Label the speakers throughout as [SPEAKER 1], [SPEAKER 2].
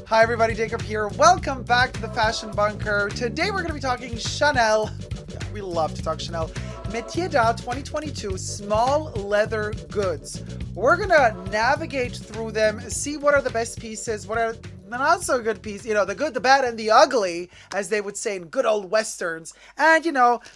[SPEAKER 1] Hi everybody, Dacob here. Welcome back to the Fashion Bunker. Today we're going to be talking Chanel. We love to talk Chanel. Metiers D'Art 2022 small leather goods. We're going to navigate through them, see what are the best pieces, what are the not so good pieces, the good, the bad, and the ugly, as they would say in good old westerns. And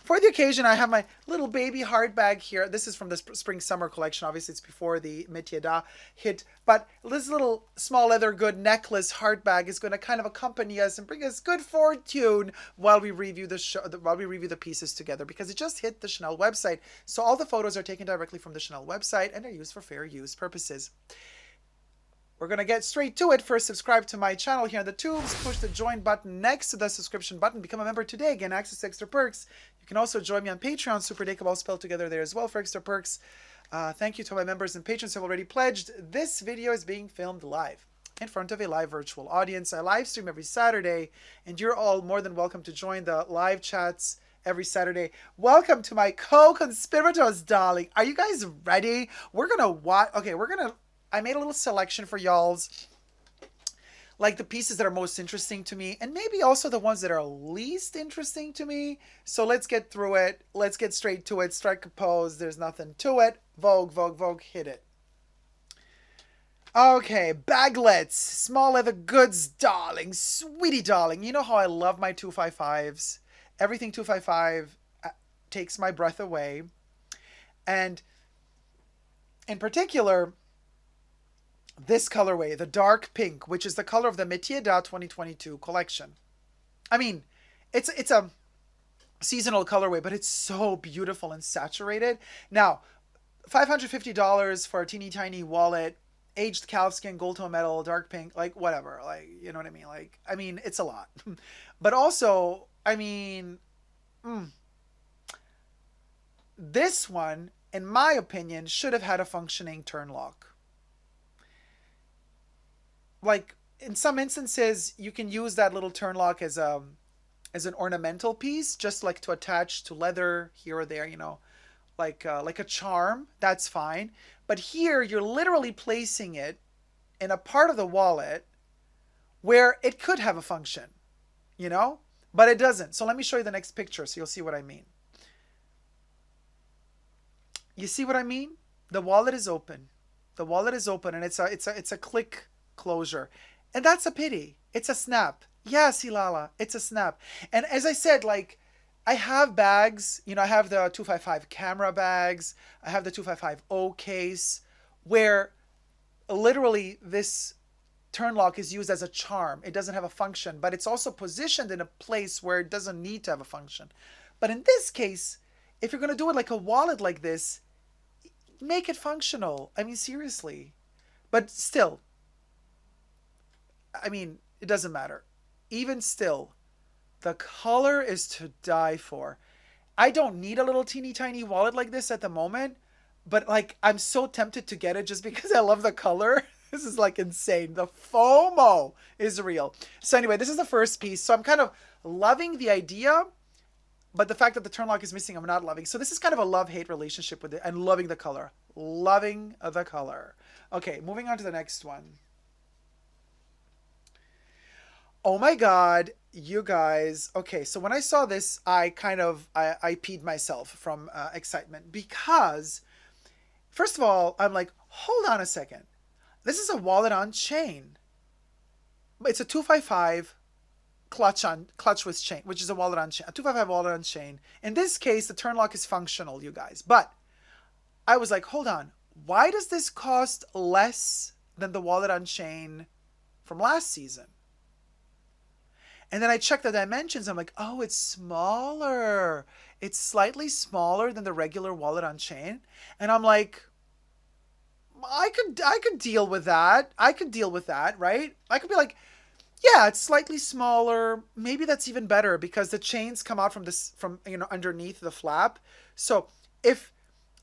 [SPEAKER 1] for the occasion, I have my little baby hard bag here. This is from the spring-summer collection. Obviously, it's before the Metiers D'Art hit. But this little small leather good necklace hard bag is going to kind of accompany us and bring us good fortune while we review the pieces together, because it just hit the Chanel website. So all the photos are taken directly from the Chanel website and are used for fair use purposes. We're going to get straight to it. First, subscribe to my channel here in the tubes. Push the join button next to the subscription button. Become a member today. Gain access to extra perks. You can also join me on Patreon. superdacob all spelled together there as well for extra perks. Thank you to my members and patrons who have already pledged. This video is being filmed live in front of a live virtual audience. I live stream every Saturday, and you're all more than welcome to join the live chats every Saturday. Welcome to my co-conspirators, darling. Are you guys ready? We're going to watch. Okay, I made a little selection for y'all's, like the pieces that are most interesting to me, and maybe also the ones that are least interesting to me. So let's get through it. Let's get straight to it. Strike a pose. There's nothing to it. Vogue, Vogue, Vogue, hit it. Okay, baglets, small leather goods, darling, sweetie darling. You know how I love my 255s. Everything 255 takes my breath away. And in particular, this colorway, the dark pink, which is the color of the Metiers D'Art 2022 collection. I mean, it's a seasonal colorway, but it's so beautiful and saturated. Now, $550 for a teeny tiny wallet, aged calfskin, gold tone metal, dark pink, like whatever, like, you know what I mean? Like, I mean, it's a lot. But also, I mean, this one, in my opinion, should have had a functioning turn lock. Like, in some instances, you can use that little turn lock as an ornamental piece, just like to attach to leather here or there, like a charm. That's fine. But here, you're literally placing it in a part of the wallet where it could have a function, but it doesn't. So let me show you the next picture so you'll see what I mean. You see what I mean? The wallet is open. The wallet is open, and it's a click closure, and that's a pity. It's a snap. Yes, Ilala, it's a snap. And as I said, like, I have bags, I have the 255 camera bags, I have the 255 O case, where literally this turn lock is used as a charm. It doesn't have a function, but it's also positioned in a place where it doesn't need to have a function. But in this case, if you're going to do it like a wallet like this, make it functional. I mean, seriously. But still, I mean, it doesn't matter. Even still, the color is to die for. I don't need a little teeny tiny wallet like this at the moment, but like, I'm so tempted to get it just because I love the color. This is like insane. The FOMO is real. So anyway, this is the first piece. So I'm kind of loving the idea, but the fact that the turn lock is missing, I'm not loving. So this is kind of a love-hate relationship with it, and loving the color. Loving the color. Okay, moving on to the next one. Oh my God, you guys. Okay, so when I saw this, I peed myself from excitement, because first of all, I'm like, hold on a second. This is a wallet on chain. It's a 255 clutch with chain, which is a wallet on chain, a 255 wallet on chain. In this case, the turn lock is functional, you guys. But I was like, hold on. Why does this cost less than the wallet on chain from last season? And then I checked the dimensions. I'm like, oh, it's smaller. It's slightly smaller than the regular wallet on chain. And I'm like, I could deal with that. I could deal with that, right? I could be like, yeah, it's slightly smaller. Maybe that's even better, because the chains come out from underneath the flap. So if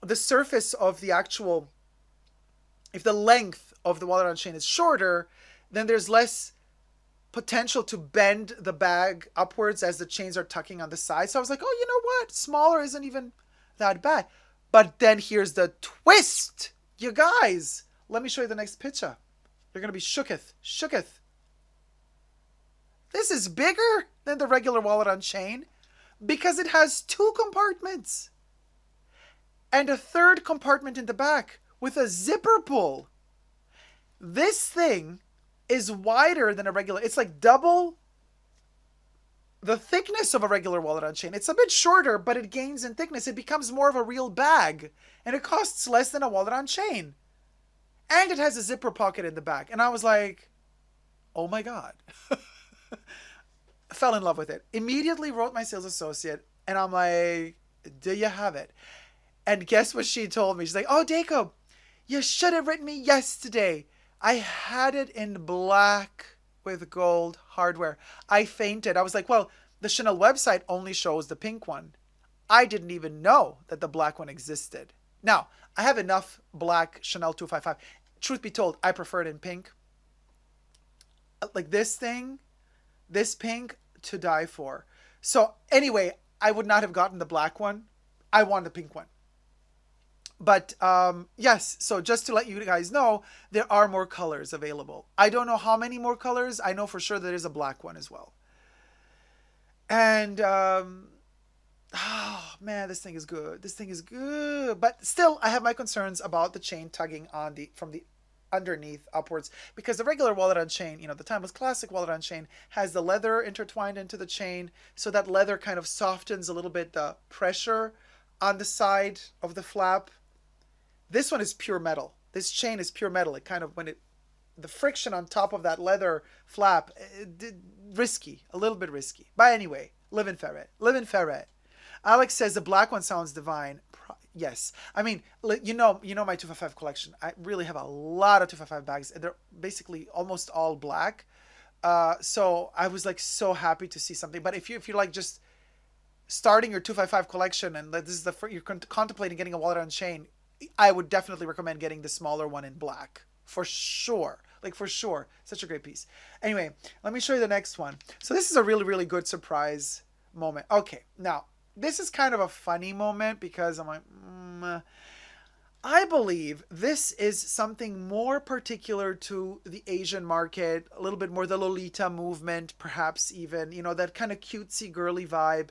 [SPEAKER 1] the surface of the actual, if the length of the wallet on chain is shorter, then there's less potential to bend the bag upwards as the chains are tucking on the side. So I was like, oh, you know what? Smaller isn't even that bad. But then here's the twist. You guys, let me show you the next picture. You're going to be shooketh. This is bigger than the regular wallet on chain because it has two compartments and a third compartment in the back with a zipper pull. This thing is wider than a regular. It's like double the thickness of a regular wallet on chain. It's a bit shorter, but it gains in thickness. It becomes more of a real bag, and it costs less than a wallet on chain. And it has a zipper pocket in the back. And I was like, oh my God. I fell in love with it. Immediately wrote my sales associate, and I'm like, do you have it? And guess what she told me? She's like, oh, Dacob, you should have written me yesterday. I had it in black with gold hardware. I fainted. I was like, well, the Chanel website only shows the pink one. I didn't even know that the black one existed. Now, I have enough black Chanel 255. Truth be told, I prefer it in pink. Like this thing, this pink, to die for. So anyway, I would not have gotten the black one. I want the pink one. But yes, so just to let you guys know, there are more colors available. I don't know how many more colors. I know for sure there is a black one as well. And oh man, this thing is good. This thing is good. But still, I have my concerns about the chain tugging on from the underneath upwards, because the regular wallet on chain, the timeless classic wallet on chain, has the leather intertwined into the chain, so that leather kind of softens a little bit the pressure on the side of the flap. This one is pure metal. This chain is pure metal. It kind of, the friction on top of that leather flap, risky, a little bit risky. But anyway, live and ferret. Live and ferret. Alex says the black one sounds divine. Yes. I mean, you know my 255 collection. I really have a lot of 255 bags. They're basically almost all black. So I was like so happy to see something. But if you're like just starting your 255 collection and this is you're contemplating getting a wallet on chain, I would definitely recommend getting the smaller one in black. For sure. Like for sure. Such a great piece. Anyway, let me show you the next one. So this is a really, really good surprise moment. Okay. Now, this is kind of a funny moment because I'm like, I believe this is something more particular to the Asian market, a little bit more the Lolita movement, perhaps even, that kind of cutesy girly vibe.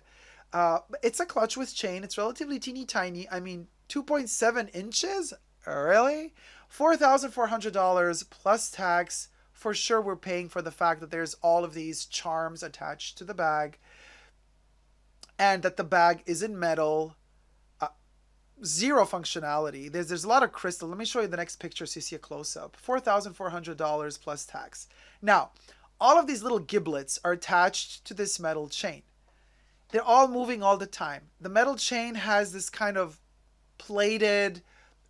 [SPEAKER 1] It's a clutch with chain. It's relatively teeny tiny. I mean, 2.7 inches? Really? $4,400 plus tax. For sure, we're paying for the fact that there's all of these charms attached to the bag, and that the bag is in metal. Zero functionality. There's a lot of crystal. Let me show you the next picture so you see a close-up. $4,400 plus tax. Now, all of these little giblets are attached to this metal chain. They're all moving all the time. The metal chain has this kind of plated,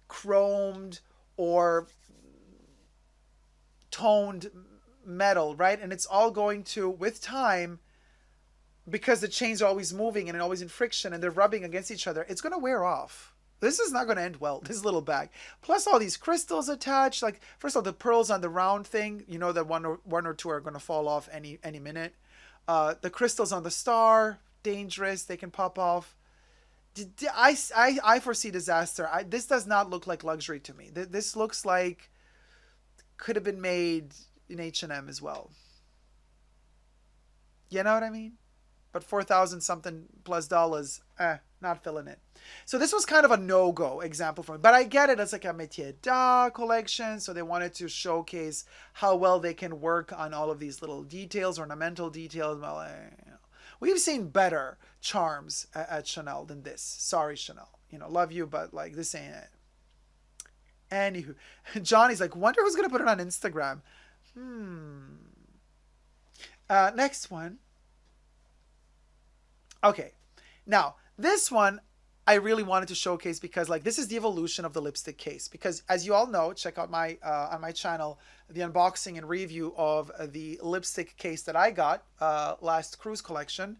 [SPEAKER 1] chromed, or toned metal, right? And it's all going to, with time, because the chains are always moving and always in friction and they're rubbing against each other, it's going to wear off. This is not going to end well, this little bag. Plus all these crystals attached. Like, first of all, the pearls on the round thing, that one or two are going to fall off any minute. The crystals on the star, dangerous. They can pop off. I foresee disaster. This does not look like luxury to me. This looks like could have been made in H&M as well. You know what I mean? But 4,000 something plus dollars, not feeling it. So this was kind of a no-go example for me. But I get it. It's like a Metiers D'Art collection. So they wanted to showcase how well they can work on all of these little details, ornamental details. Well, we've seen better charms at Chanel than this. Sorry, Chanel. Love you, but like this ain't it. Anywho, Johnny's like, wonder who's going to put it on Instagram. Next one. Okay, now this one I really wanted to showcase because this is the evolution of the lipstick case. Because as you all know, check out my on my channel the unboxing and review of the lipstick case that I got last cruise collection,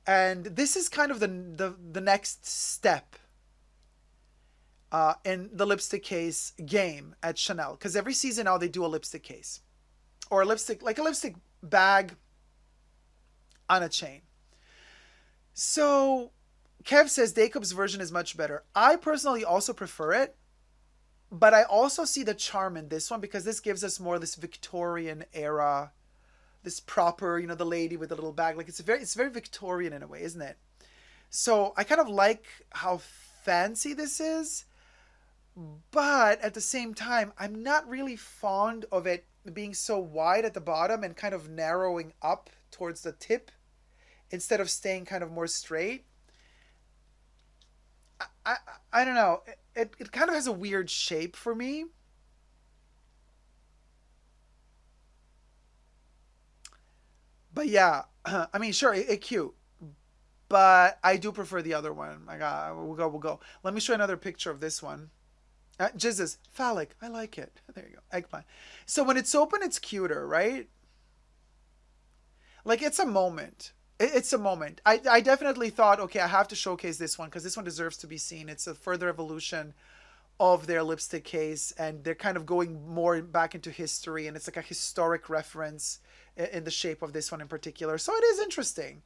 [SPEAKER 1] and this is kind of the next step in the lipstick case game at Chanel. Because every season now they do a lipstick case or a lipstick bag on a chain. So Kev says Dacob's version is much better. I personally also prefer it, but I also see the charm in this one because this gives us more this Victorian era this proper, you know, the lady with the little bag. Like it's very Victorian in a way, isn't it? So I kind of like how fancy this is, but at the same time, I'm not really fond of it being so wide at the bottom and kind of narrowing up towards the tip instead of staying kind of more straight. I, I, I don't know. It kind of has a weird shape for me. But yeah, I mean, sure, it cute, but I do prefer the other one. My God, we'll go. Let me show you another picture of this one. Jizzes, phallic. I like it. There you go. Eggplant. So when it's open, it's cuter, right? Like it's a moment. It's a moment. I definitely thought, okay, I have to showcase this one because this one deserves to be seen. It's a further evolution of their lipstick case, and they're kind of going more back into history, and it's like a historic reference in the shape of this one in particular. So it is interesting.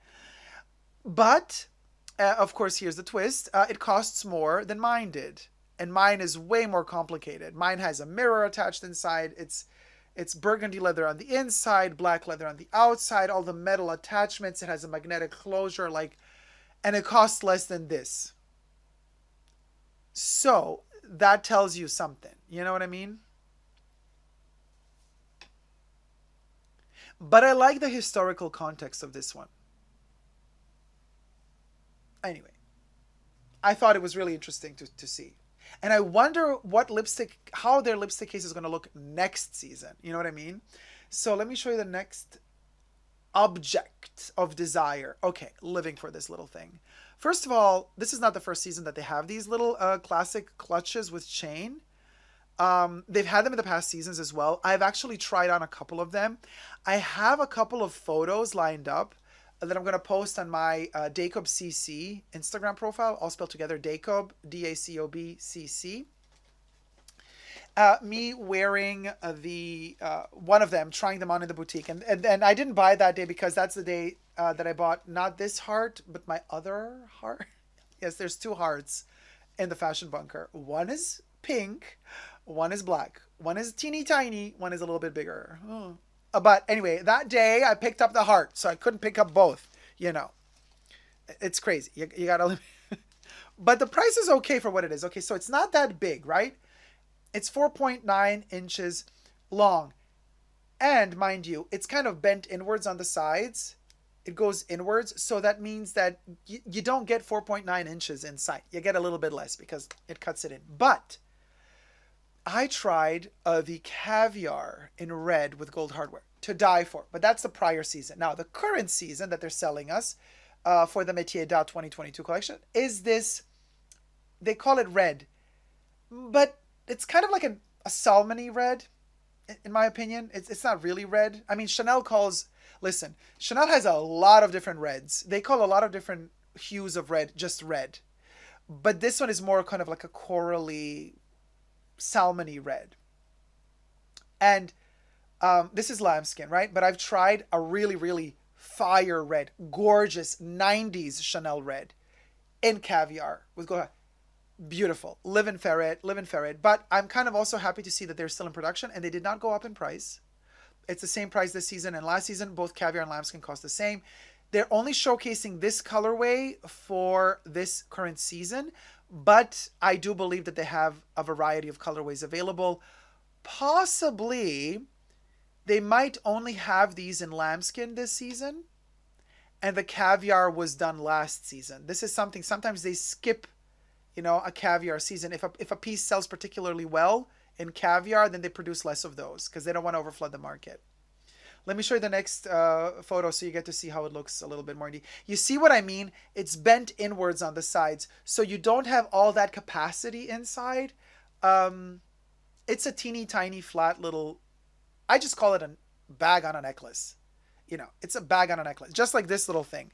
[SPEAKER 1] But of course, here's the twist. It costs more than mine did, and mine is way more complicated. Mine has a mirror attached inside. It's burgundy leather on the inside, black leather on the outside, all the metal attachments. It has a magnetic closure, like, and it costs less than this. So that tells you something. You know what I mean? But I like the historical context of this one. Anyway, I thought it was really interesting to see. And I wonder how their lipstick case is going to look next season. You know what I mean? So let me show you the next object of desire. Okay, living for this little thing. First of all, this is not the first season that they have these little classic clutches with chain. They've had them in the past seasons as well. I've actually tried on a couple of them. I have a couple of photos lined up that I'm going to post on my Dacob CC Instagram profile, all spelled together, Dacob, Dacob CC. Me wearing the one of them, trying them on in the boutique. And I didn't buy that day because that's the day that I bought not this heart, but my other heart. Yes, there's two hearts in the fashion bunker. One is pink, one is black. One is teeny tiny, one is a little bit bigger. Oh. But anyway, that day I picked up the heart, so I couldn't pick up both. You know, it's crazy. You gotta. But the price is okay for what it is. Okay, so it's not that big, right? It's 4.9 inches long. And mind you, it's kind of bent inwards on the sides. It goes inwards. So that means that you don't get 4.9 inches inside. You get a little bit less because it cuts it in. But I tried the caviar in red with gold hardware to die for. But that's the prior season. Now, the current season that they're selling us for the Metiers D'Art 2022 collection is this. They call it red. But it's kind of like a salmony red, in my opinion. It's not really red. I mean, listen, Chanel has a lot of different reds. They call a lot of different hues of red just red. But this one is more kind of like a corally, salmony red. And this is lambskin, right? But I've tried a really, really fire red, gorgeous 90s Chanel red in caviar with gold. Beautiful. Live and ferret. But I'm kind of also happy to see that they're still in production and they did not go up in price. It's the same price this season and last season. Both caviar and lambskin cost the same. They're only showcasing this colorway for this current season, but I do believe that they have a variety of colorways available. Possibly, they might only have these in lambskin this season, and the caviar was done last season. This is something, sometimes they skip a caviar season. If a piece sells particularly well in caviar, then they produce less of those because they don't want to overflood the market. Let me show you the next photo so you get to see how it looks a little bit more. You see what I mean? It's bent inwards on the sides, so you don't have all that capacity inside. It's a teeny tiny flat little, I just call it a bag on a necklace. It's a bag on a necklace, just like this little thing.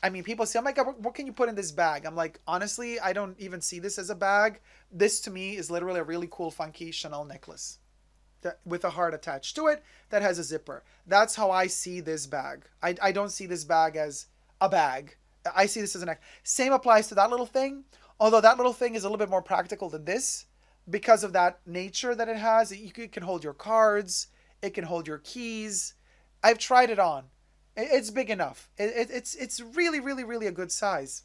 [SPEAKER 1] I mean, people say, oh my God, what can you put in this bag? I'm like, honestly, I don't even see this as a bag. This to me is literally a really cool, funky Chanel necklace with a heart attached to it that has a zipper. That's how I see this bag. I don't see this bag as a bag. I see this as a neck. Same applies to that little thing, although that little thing is a little bit more practical than this because of that nature that it has. It can hold your cards. It can hold your keys. I've tried it on. It's big enough. It's really, really, really a good size.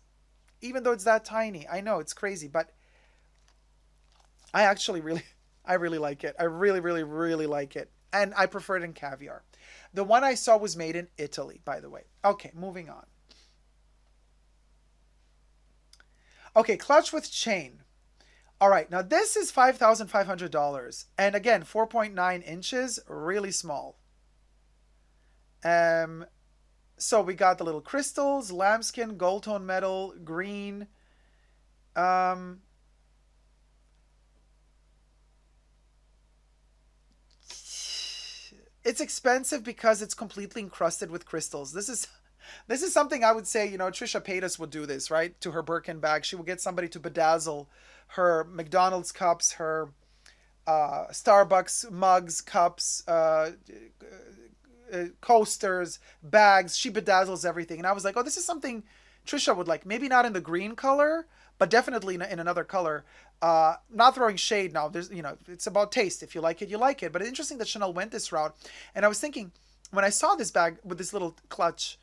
[SPEAKER 1] Even though it's that tiny. I know it's crazy, but I actually really, I really like it. I really, really, really like it. And I prefer it in caviar. The one I saw was made in Italy, by the way. Okay, moving on. Okay, clutch with chain. All right, now this is $5,500. And again, 4.9 inches, really small. Um, so we got the little crystals, lambskin, gold tone metal, green. Um, it's expensive because it's completely encrusted with crystals. This is something I would say, Trisha Paytas would do this, right? To her Birkin bag. She would get somebody to bedazzle her McDonald's cups, her Starbucks mugs, cups, coasters, bags. She bedazzles everything. And I was like, oh, this is something Trisha would like. Maybe not in the green color, but definitely in another color. Not throwing shade now. It's about taste. If you like it, you like it. But it's interesting that Chanel went this route. And I was thinking, when I saw this bag with this little clutch,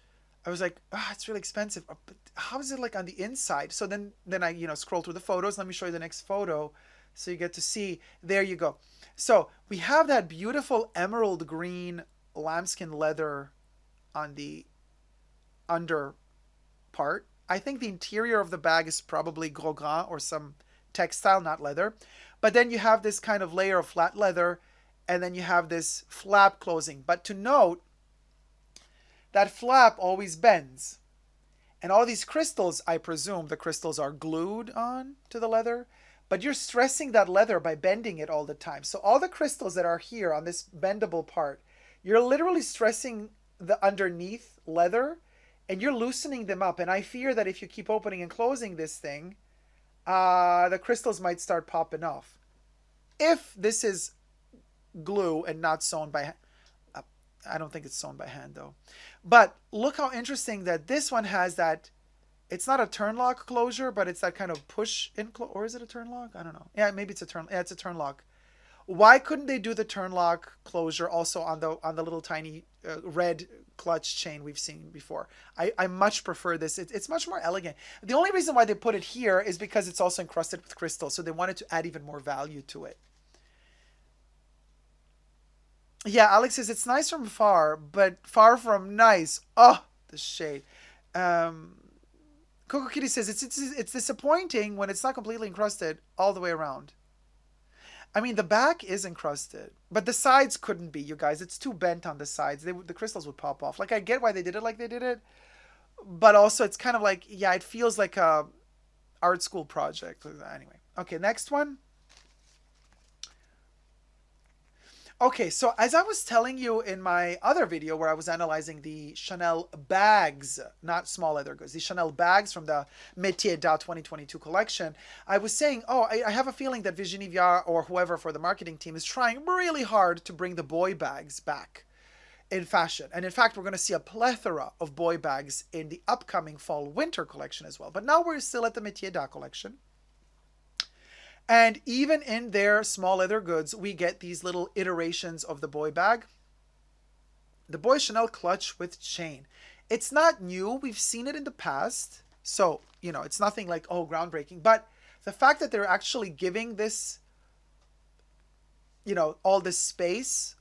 [SPEAKER 1] I was like, it's really expensive. But how is it like on the inside? So then I, scroll through the photos. Let me show you the next photo so you get to see. There you go. So we have that beautiful emerald green lambskin leather on the under part. I think the interior of the bag is probably gros gras or some textile, not leather. But then you have this kind of layer of flat leather, and then you have this flap closing. But to note, that flap always bends. And all these crystals, I presume the crystals are glued on to the leather, but you're stressing that leather by bending it all the time. So all the crystals that are here on this bendable part, you're literally stressing the underneath leather and you're loosening them up. And I fear that if you keep opening and closing this thing, the crystals might start popping off. If this is glue and not sewn by hand. I don't think it's sewn by hand though. But look how interesting that this one has that. It's not a turn lock closure, but it's that kind of push in, or is it a turn lock? I don't know. Yeah, maybe it's a turn. Yeah, it's a turn lock. Why couldn't they do the turn lock closure also on the little tiny red clutch chain we've seen before? I much prefer this. It's much more elegant. The only reason why they put it here is because it's also encrusted with crystal, so they wanted to add even more value to it. Yeah, Alex says it's nice from far, but far from nice. Oh, the shade. Um, Coco Kitty says it's disappointing when it's not completely encrusted all the way around. I mean, the back is encrusted, but the sides couldn't be, you guys. It's too bent on the sides. The crystals would pop off. Like, I get why they did it like they did it, but also it's kind of like, yeah, it feels like a art school project. Anyway, okay, next one. Okay, so as I was telling you in my other video where I was analyzing the Chanel bags, not small leather goods, the Chanel bags from the Metiers D'Art 2022 collection, I was saying, oh, I have a feeling that Virginie Viard or whoever for the marketing team is trying really hard to bring the boy bags back in fashion. And in fact, we're going to see a plethora of boy bags in the upcoming fall-winter collection as well. But now we're still at the Metiers D'Art collection. And even in their small leather goods, we get these little iterations of the boy bag. The boy Chanel clutch with chain. It's not new. We've seen it in the past. So, it's nothing like, oh, groundbreaking. But the fact that they're actually giving this, all this space,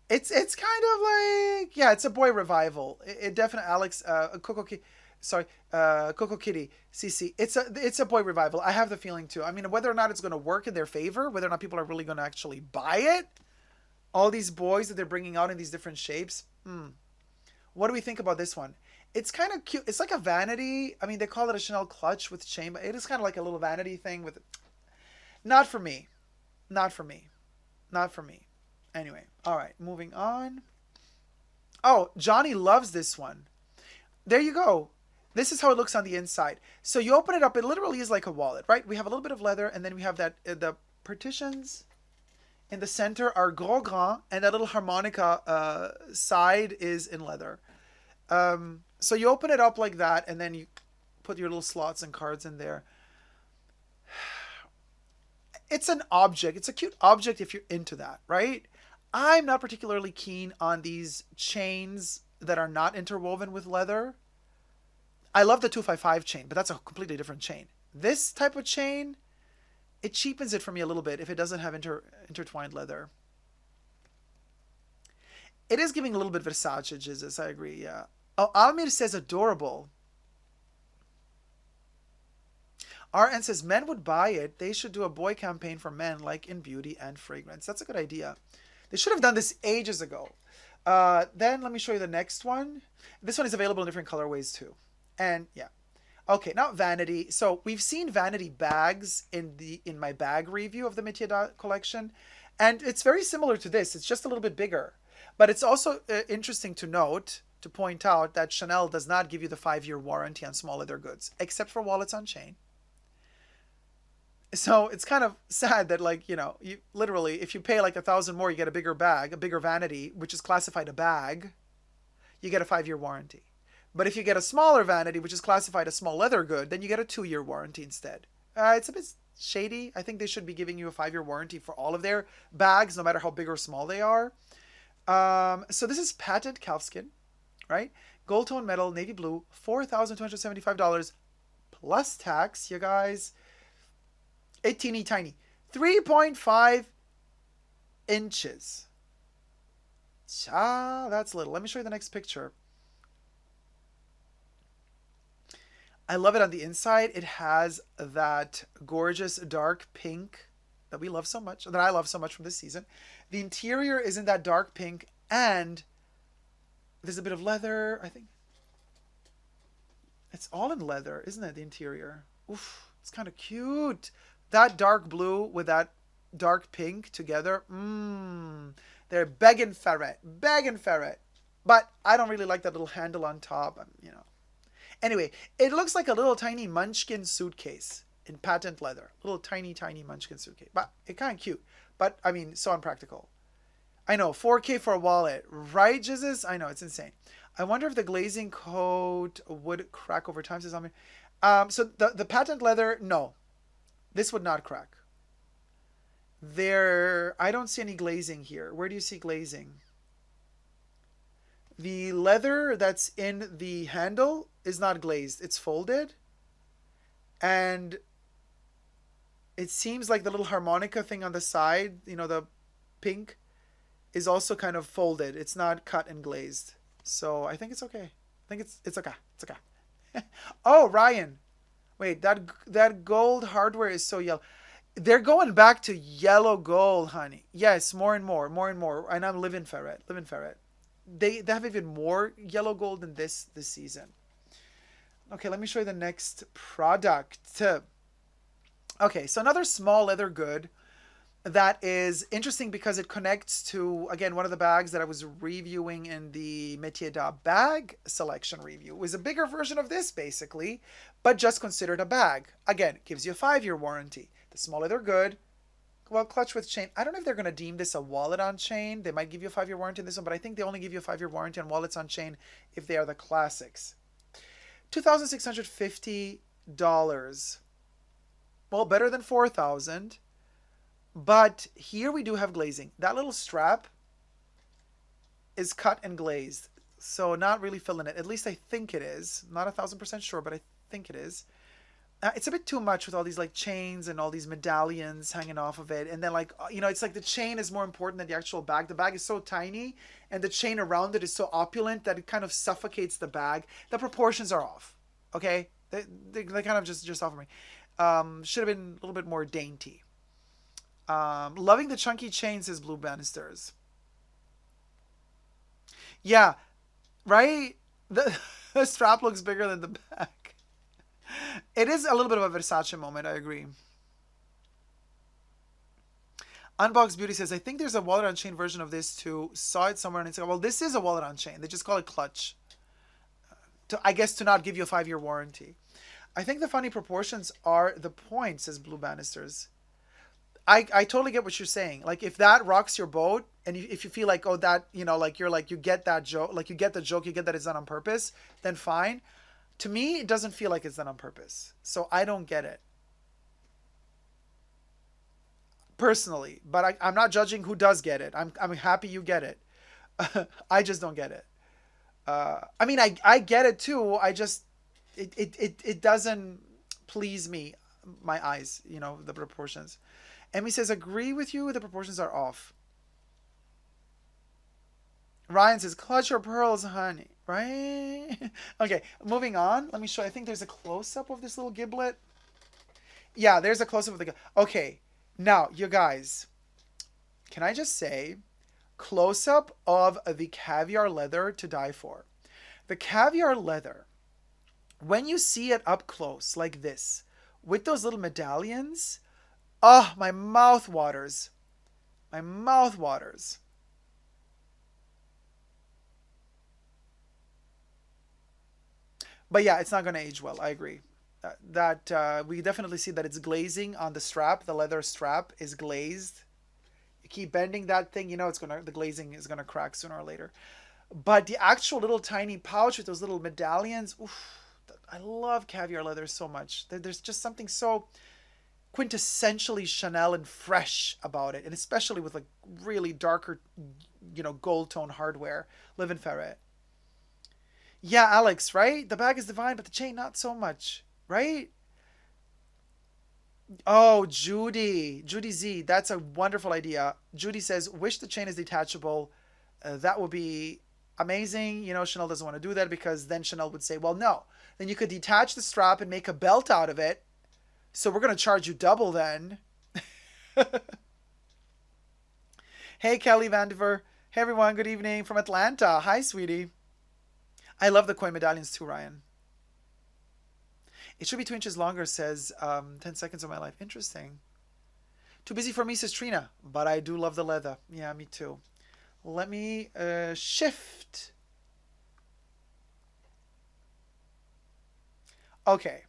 [SPEAKER 1] it's kind of like, yeah, it's a boy revival. It definitely, Alex, Coco Kitty, CC. It's a boy revival. I have the feeling too. I mean, whether or not it's going to work in their favor, whether or not people are really going to actually buy it, all these boys that they're bringing out in these different shapes. What do we think about this one? It's kind of cute. It's like a vanity. I mean, they call it a Chanel clutch with chain, but it is kind of like a little vanity thing with. Not for me. Not for me. Not for me. Anyway, all right, moving on. Oh, Johnny loves this one. There you go. This is how it looks on the inside. So you open it up, it literally is like a wallet, right? We have a little bit of leather, and then we have that the partitions in the center are gros gras, and that little harmonica side is in leather. So you open it up like that, and then you put your little slots and cards in there. It's an object. It's a cute object if you're into that, right? I'm not particularly keen on these chains that are not interwoven with leather. I love the 255 chain, but that's a completely different chain. This type of chain, it cheapens it for me a little bit if it doesn't have intertwined leather. It is giving a little bit Versace jizzes, I agree, yeah. Oh, Almir says adorable. RN says men would buy it. They should do a boy campaign for men, like in beauty and fragrance. That's a good idea. They should have done this ages ago. Then let me show you the next one. This one is available in different colorways too. And yeah. Okay, now vanity. So we've seen vanity bags in my bag review of the Metiers D'Art collection. And it's very similar to this. It's just a little bit bigger. But it's also interesting to note, to point out that Chanel does not give you the 5-year warranty on small leather goods, except for wallets on chain. So it's kind of sad that, like, you know, you literally, if you pay like 1,000 more, you get a bigger bag, a bigger vanity, which is classified a bag, you get a 5-year warranty. But if you get a smaller vanity, which is classified a small leather good, then you get a 2-year warranty instead. It's a bit shady. I think they should be giving you a 5-year warranty for all of their bags, no matter how big or small they are. So this is patent calfskin, right? Gold tone metal, navy blue, $4,275 plus tax, you guys. A teeny tiny 3.5 inches. That's little. Let me show you the next picture. I love it on the inside. It has that gorgeous dark pink that we love so much, that I love so much from this season. The interior is in that dark pink, and there's a bit of leather, I think. It's all in leather, isn't it, the interior? Oof, it's kind of cute. That dark blue with that dark pink together. They're begging for it. Begging for it. But I don't really like that little handle on top, you know. Anyway, it looks like a little tiny munchkin suitcase in patent leather. Little tiny, tiny munchkin suitcase. But it's kind of cute. But, I mean, so unpractical. I know, $4K for a wallet. Right, Jizzes? I know, it's insane. I wonder if the glazing coat would crack over time, says Amir. So the patent leather, no. This would not crack. I don't see any glazing here. Where do you see glazing? The leather that's in the handle is not glazed. It's folded. And it seems like the little harmonica thing on the side, you know, the pink, is also kind of folded. It's not cut and glazed. So I think it's okay. I think it's okay. It's okay. Oh, Ryan. Wait, that gold hardware is so yellow. They're going back to yellow gold, honey. Yes, more and more, more and more. And I'm living for it. Living for it. They have even more yellow gold than this season. Okay, let me show you the next product. Okay, so another small leather good that is interesting because it connects to, again, one of the bags that I was reviewing in the Metiers D'Art bag selection review. It was a bigger version of this, basically, but just considered a bag. Again, it gives you a 5-year warranty. The small leather good, well, clutch with chain. I don't know if they're going to deem this a wallet on chain. They might give you a 5-year warranty on this one, but I think they only give you a 5-year warranty on wallets on chain if they are the classics. $2,650. Well, better than $4,000. But here we do have glazing. That little strap is cut and glazed. So not really filling it. At least I think it is. Not 1,000% sure, but I think it is. It's a bit too much with all these like chains and all these medallions hanging off of it. And then like, you know, it's like the chain is more important than the actual bag. The bag is so tiny and the chain around it is so opulent that it kind of suffocates the bag. The proportions are off. Okay? They kind of just off of me. Should have been a little bit more dainty. Loving the chunky chain, says Blue Bannisters. Yeah, right? The strap looks bigger than the back. It is a little bit of a Versace moment, I agree. Unbox Beauty says, I think there's a wallet on chain version of this too. Saw it somewhere on Instagram. Well, this is a wallet on chain. They just call it clutch. I guess to not give you a 5-year warranty. I think the funny proportions are the point, says Blue Bannisters. I totally get what you're saying. Like if that rocks your boat and if you feel like, oh, that, you know, like you're like, you get that joke, like you get the joke, you get that it's done on purpose, then fine. To me, it doesn't feel like it's done on purpose. So I don't get it. personally, but I'm not judging who does get it. I'm happy you get it. I just don't get it. I mean, I get it too. I just it doesn't please me, my eyes. You know, the proportions. Emmy says, agree with you. The proportions are off. Ryan says, clutch your pearls, honey. Right? Okay, moving on. Let me show. I think there's a close up of this little giblet. Yeah, there's a close up of the. Okay, now you guys, can I just say, close up of the caviar leather to die for. The caviar leather, when you see it up close like this, with those little medallions, oh, my mouth waters. My mouth waters. But yeah, it's not going to age well. I agree. We definitely see that it's glazing on the strap. The leather strap is glazed. You keep bending that thing, you know the glazing is gonna crack sooner or later. But the actual little tiny pouch with those little medallions, oof, I love caviar leather so much. There's just something so quintessentially Chanel and fresh about it, and especially with like really darker, gold tone hardware. Live in Ferret. Yeah, Alex, right? The bag is divine, but the chain not so much, right? Oh, Judy Z, that's a wonderful idea. Judy says, wish the chain is detachable. That would be amazing. Chanel doesn't want to do that because then Chanel would say, well, no. Then you could detach the strap and make a belt out of it. So we're going to charge you double then. Hey, Kelly Vandiver. Hey, everyone. Good evening from Atlanta. Hi, sweetie. I love the coin medallions too, Ryan. It should be 2 inches longer, says 10 seconds of my life. Interesting. Too busy for me, says Trina. But I do love the leather. Yeah, me too. Let me shift. Okay.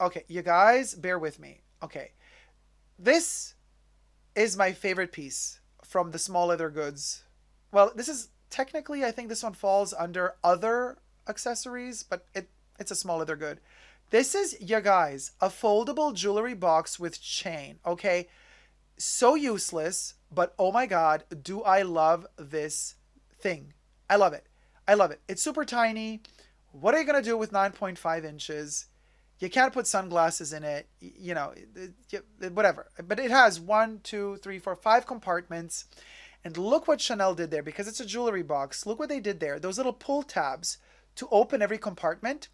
[SPEAKER 1] Okay, you guys, bear with me. Okay. This is my favorite piece from the small leather goods. Well, this is technically, I think this one falls under other accessories, but it's a small leather good. This is, you guys, a foldable jewelry box with chain, okay? So useless, but oh my God, do I love this thing. I love it. I love it. It's super tiny. What are you going to do with 9.5 inches? You can't put sunglasses in it, whatever. But it has 1, 2, 3, 4, 5 compartments. And look what Chanel did there, because it's a jewelry box. Look what they did there. Those little pull tabs to open every compartment.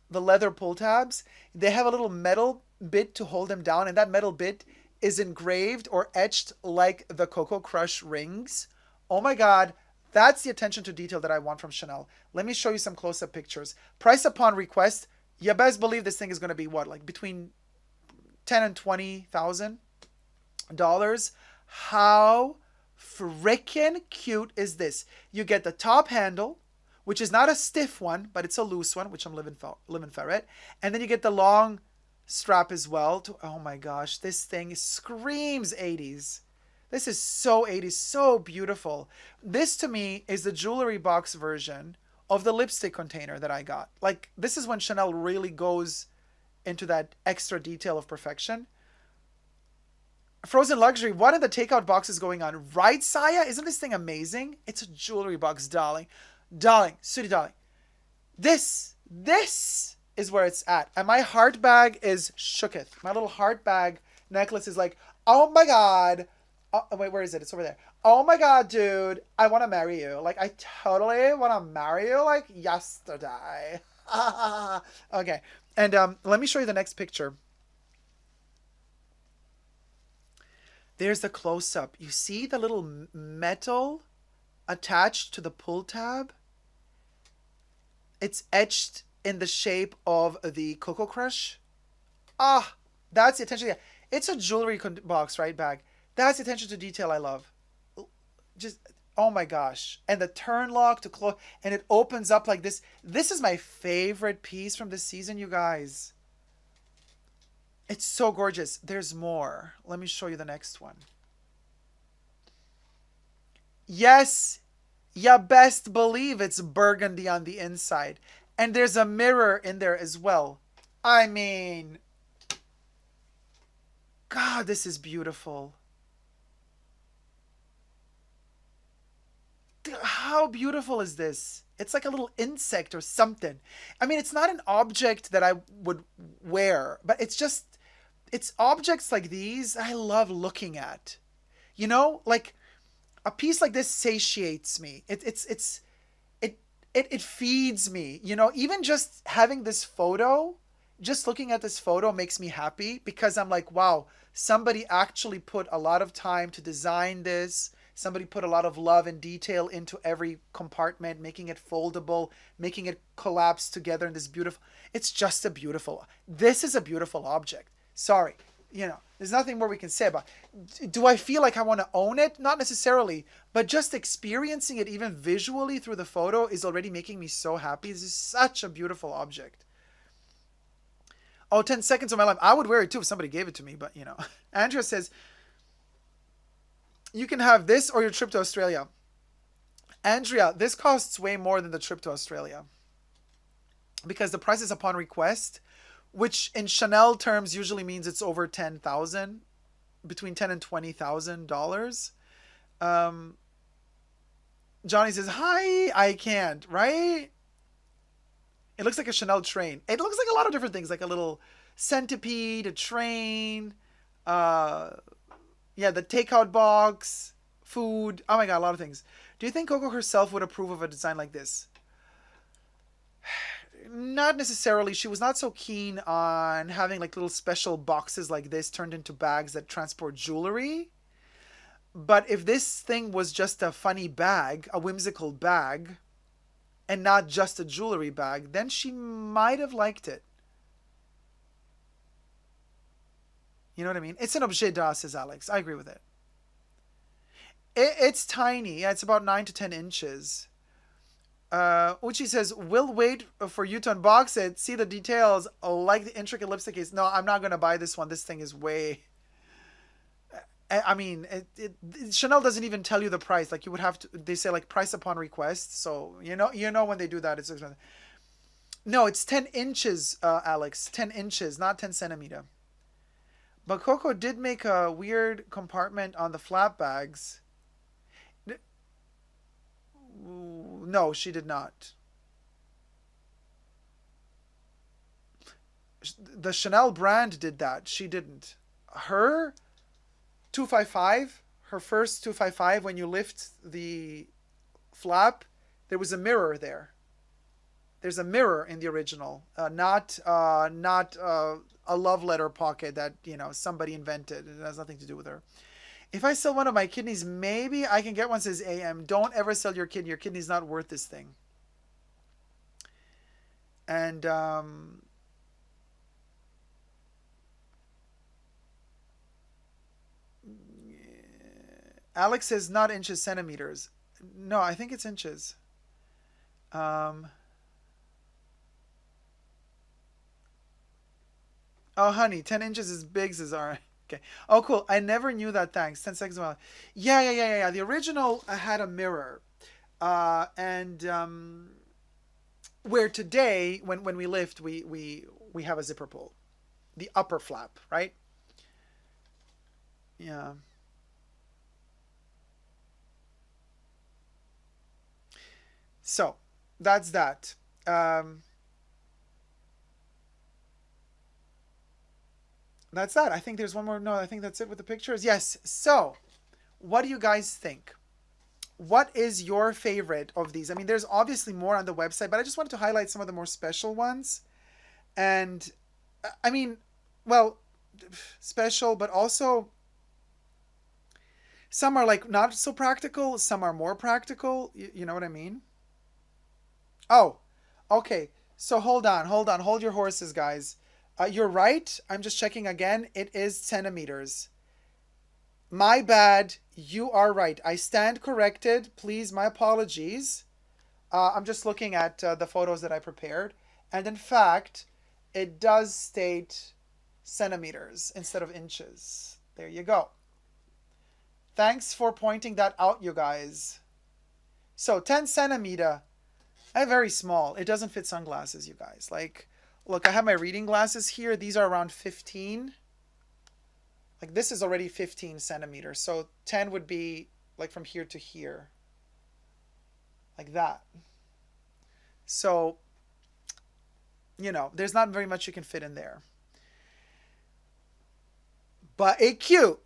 [SPEAKER 1] The leather pull tabs, they have a little metal bit to hold them down, and that metal bit is engraved or etched like the Coco Crush rings. Oh my God, that's the attention to detail that I want from Chanel. Let me show you some close-up pictures. Price upon request, you best believe this thing is going to be what, like between $10,000 and $20,000. How freaking cute is this? You get the top handle, which is not a stiff one, but it's a loose one, which I'm living Ferret. And then you get the long strap as well. Oh my gosh, this thing screams 80s. This is so 80s, so beautiful. This to me is the jewelry box version of the lipstick container that I got. Like, this is when Chanel really goes into that extra detail of perfection. Frozen Luxury, what are the takeout boxes going on? Right, Saya? Isn't this thing amazing? It's a jewelry box, darling. Darling, sweetie darling, this is where it's at. And my heart bag is shooketh. My little heart bag necklace is like, oh my God. Oh, wait, where is it? It's over there. Oh my God, dude, I want to marry you. Like, I totally want to marry you like yesterday. Okay, and let me show you the next picture. There's the close-up. You see the little metal attached to the pull tab? It's etched in the shape of the Coco Crush. Ah, that's the attention. It's a jewelry box, right, bag. That's the attention to detail I love. Just, oh my gosh. And the turn lock to close, and it opens up like this. This is my favorite piece from this season, you guys. It's so gorgeous. There's more. Let me show you the next one. Yes, you best believe it's burgundy on the inside. And there's a mirror in there as well. I mean, God, this is beautiful. How beautiful is this? It's like a little insect or something. I mean, it's not an object that I would wear, but it's objects like these I love looking at. You know, like a piece like this satiates me. It it feeds me. You know, even just having this photo, just looking at this photo makes me happy because I'm like, wow, somebody actually put a lot of time to design this. Somebody put a lot of love and detail into every compartment, making it foldable, making it collapse together in this beautiful. It's just a beautiful. This is a beautiful object. Sorry, you know, there's nothing more we can say about it. Do I feel like I want to own it? Not necessarily, but just experiencing it even visually through the photo is already making me so happy. This is such a beautiful object. Oh, 10 seconds of my life. I would wear it too if somebody gave it to me, but you know. Andrea says, you can have this or your trip to Australia. Andrea, this costs way more than the trip to Australia because the price is upon request, which in Chanel terms usually means it's over 10,000, between 10 and $20,000. Um, Johnny says, "Hi, I can't." Right? It looks like a Chanel train. It looks like a lot of different things, like a little centipede, a train, uh, yeah, the takeout box, food. Oh my God, a lot of things. Do you think Coco herself would approve of a design like this? Not necessarily. She was not so keen on having like little special boxes like this turned into bags that transport jewelry. But if this thing was just a funny bag, a whimsical bag, and not just a jewelry bag, then she might have liked it. You know what I mean? It's an objet d'art, says Alex. I agree with it. It's tiny. Yeah, it's about 9 to 10 inches. Uchi says, we'll wait for you to unbox it, see the details, like the intricate lipstick case. No, I'm not going to buy this one. This thing is way... I mean, Chanel doesn't even tell you the price. Like you would have to, they say like price upon request. So, you know when they do that, it's expensive. No, it's 10 inches, Alex. 10 inches, not 10 centimeter. But Coco did make a weird compartment on the flap bags. No, she did not. The Chanel brand did that. She didn't. Her 255, her first 255, when you lift the flap, there was a mirror there. There's a mirror in the original, not a love letter pocket that somebody invented. It has nothing to do with her. If I sell one of my kidneys, maybe I can get one. Says AM. Don't ever sell your kidney. Your kidney's not worth this thing. And Alex says not inches, centimeters. No, I think it's inches. Um, oh, honey, 10 inches is big, Cesar. Okay. Oh, cool. I never knew that. Thanks. 10 seconds. Yeah. The original had a mirror. And where today, when we lift, we have a zipper pull. The upper flap, right? Yeah. So that's that. Um, that's that. I think there's one more. No, I think that's it with the pictures. Yes. So, what do you guys think? What is your favorite of these? I mean, there's obviously more on the website, but I just wanted to highlight some of the more special ones. And I mean, well, special, but also some are like not so practical, some are more practical. You know what I mean? Oh, okay. So hold your horses, guys. You're right. I'm just checking again. It is centimeters. My bad. You are right. I stand corrected. Please, my apologies. I'm just looking at the photos that I prepared. And in fact, it does state centimeters instead of inches. There you go. Thanks for pointing that out, you guys. So 10 centimeter. Very small. It doesn't fit sunglasses, you guys. Like, look, I have my reading glasses here. These are around 15. Like this is already 15 centimeters. So 10 would be like from here to here. Like that. So, you know, there's not very much you can fit in there. But it cute.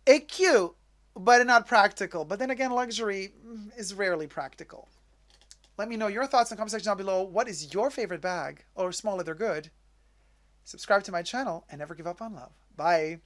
[SPEAKER 1] It cute, but not practical. But then again, luxury is rarely practical. Let me know your thoughts in the comment section down below. What is your favorite bag or small leather good? Subscribe to my channel and never give up on love. Bye.